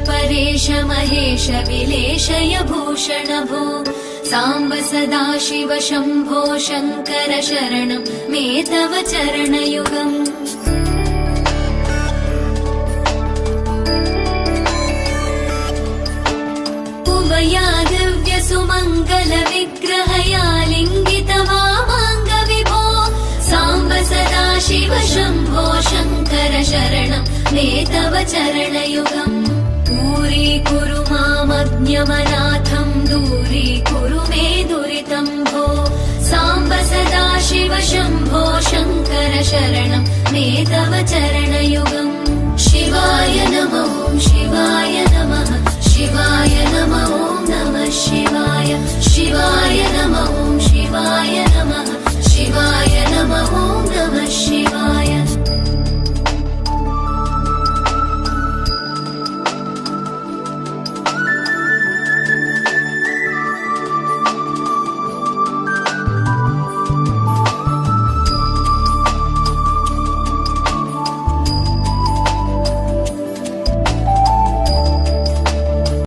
परेश महेश विलेशय भूषण भो साम्ब सदाशिव शम्भो शङ्कर शरणं मे तव चरणयुगम् उमया दिव्य सुमङ्गल विग्रहया लिङ्गित वामाङ्ग विभो साम्ब सदाशिव शम्भो शङ्कर शरणं मे तव चरणयुगम् दूरीकुरु मामज्ञमनाथं दूरीकुरु मे दुरितं भो साम्ब सदाशिव शम्भो शङ्कर शरणं मे तव चरणयुगम् शिवाय नमः शिवाय नमः शिवाय नमः